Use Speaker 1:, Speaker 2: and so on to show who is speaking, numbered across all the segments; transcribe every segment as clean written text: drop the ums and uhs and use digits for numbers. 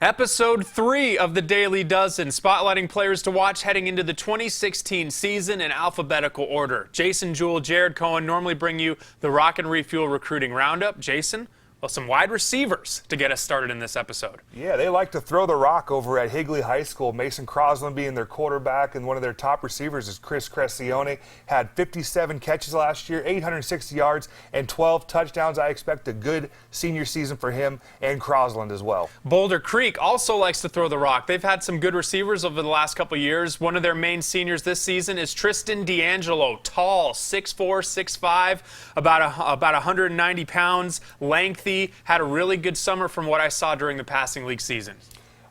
Speaker 1: Episode 3 of the Daily Dozen, spotlighting players to watch heading into the 2016 season in alphabetical order. Jason Jewell, Jared Cohen normally bring you the Rock and Refuel recruiting roundup. Jason, well, some wide receivers to get us started in this episode.
Speaker 2: Yeah, they like to throw the rock over at Higley High School. Mason Crosland being their quarterback, and one of their top receivers is Chris Crescione. Had 57 catches last year, 860 yards, and 12 touchdowns. I expect a good senior season for him and Crosland as well.
Speaker 1: Boulder Creek also likes to throw the rock. They've had some good receivers over the last couple years. One of their main seniors this season is Tristan D'Angelo, tall, 6'4", 6'5", about 190 pounds, lengthy. Had a really good summer from what I saw during the passing league season.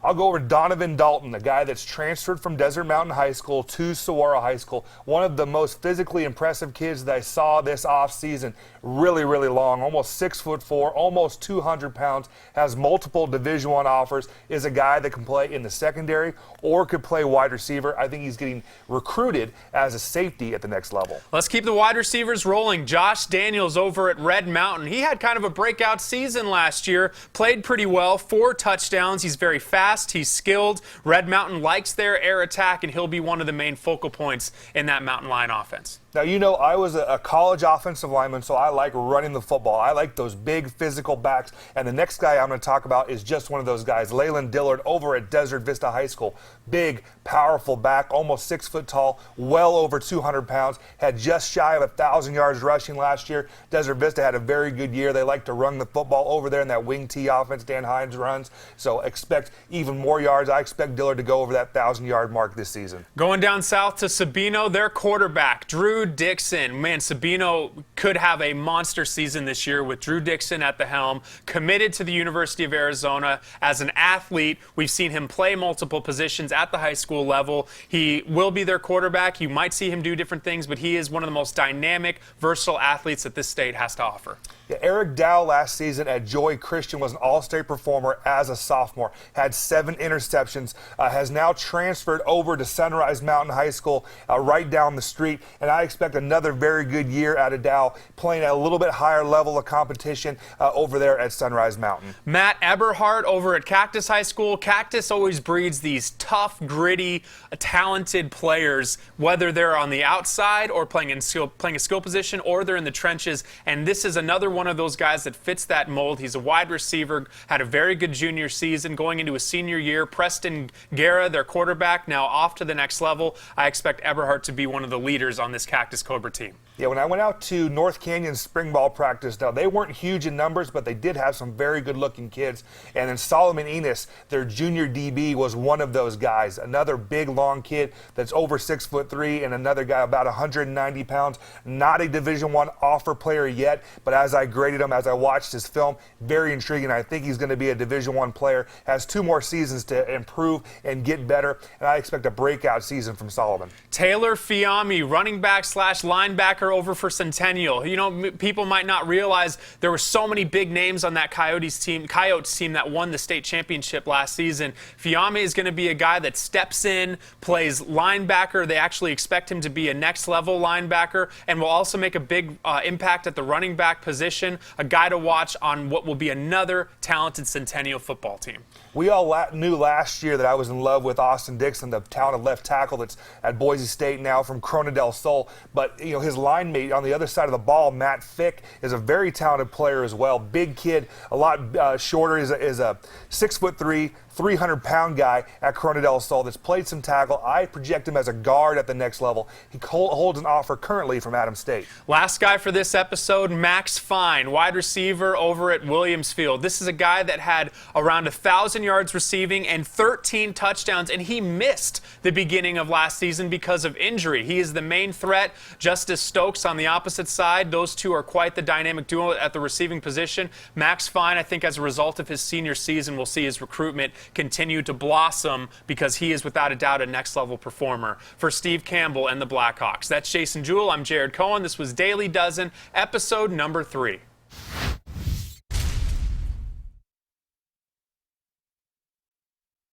Speaker 2: I'll go over Donovan Dalton, the guy that's transferred from Desert Mountain High School to Saguaro High School. One of the most physically impressive kids that I saw this offseason. Really, really long, almost 6'4", almost 200 pounds, has multiple Division I offers, is a guy that can play in the secondary or could play wide receiver. I think he's getting recruited as a safety at the next level.
Speaker 1: Let's keep the wide receivers rolling. Josh Daniels over at Red Mountain. He had kind of a breakout season last year, played pretty well, 4 touchdowns. He's very fast. He's skilled. Red Mountain likes their air attack, and he'll be one of the main focal points in that Mountain Lion offense.
Speaker 2: Now, you know, I was a college offensive lineman, so I like running the football. I like those big physical backs. And the next guy I'm going to talk about is just one of those guys, Laylan Dillard over at Desert Vista High School. Big, powerful back, almost 6 foot tall, well over 200 pounds, had just shy of 1,000 yards rushing last year. Desert Vista had a very good year. They like to run the football over there in that wing T offense Dan Hines runs. So expect even more yards. I expect Dillard to go over that 1,000-yard mark this season.
Speaker 1: Going down south to Sabino, their quarterback, Drew Dixon. Man, Sabino could have a monster season this year with Drew Dixon at the helm, committed to the University of Arizona as an athlete. We've seen him play multiple positions at the high school level. He will be their quarterback. You might see him do different things, but he is one of the most dynamic, versatile athletes that this state has to offer.
Speaker 2: Yeah, Eric Dow last season at Joy Christian was an all-state performer as a sophomore, had 7 interceptions, has now transferred over to Sunrise Mountain High School right down the street, and I expect another very good year out of Dow, playing at a little bit higher level of competition over there at Sunrise Mountain.
Speaker 1: Matt Eberhardt over at Cactus High School. Cactus always breeds these tough, gritty, talented players, whether they're on the outside or playing a skill position, or they're in the trenches, and this is another one of those guys that fits that mold. He's a wide receiver, had a very good junior season, going into a senior year. Preston Guerra, their quarterback, now off to the next level. I expect Eberhardt to be one of the leaders on this Cactus Cobra team.
Speaker 2: Yeah, when I went out to North Canyon spring ball practice, now they weren't huge in numbers, but they did have some very good-looking kids. And then Solomon Enos, their junior DB, was one of those guys. Another big, long kid that's over 6'3", and another guy about 190 pounds. Not a Division I offer player yet, but as I graded him, as I watched his film, very intriguing. I think he's going to be a Division I player. Has 2 more seasons to improve and get better, and I expect a breakout season from Solomon.
Speaker 1: Taylor Fiame, running back / linebacker over for Centennial. You know, people might not realize there were so many big names on that Coyotes team that won the state championship last season. Fiame is going to be a guy that steps in, plays linebacker. They actually expect him to be a next-level linebacker, and will also make a big impact at the running back position. A guy to watch on what will be another talented Centennial football team.
Speaker 2: We all knew last year that I was in love with Austin Dixon, the talented left tackle that's at Boise State now from Corona del Sol. But, you know, his line mate on the other side of the ball, Matt Fick, is a very talented player as well. Big kid, a lot shorter, is a 6'3", 300-pound guy at Corona del Sol that's played some tackle. I project him as a guard at the next level. He holds an offer currently from Adams State.
Speaker 1: Last guy for this episode, Max Fine, wide receiver over at Williamsfield. This is a guy that had around 1,000 yards receiving and 13 touchdowns, and he missed the beginning of last season because of injury. He is the main threat. Justice Stokes on the opposite side. Those two are quite the dynamic duo at the receiving position. Max Fine, I think as a result of his senior season, we'll see his recruitment continue to blossom because he is without a doubt a next-level performer for Steve Campbell and the Blackhawks. That's Jason Jewell. I'm Jared Cohen. This was Daily Dozen, episode number 3.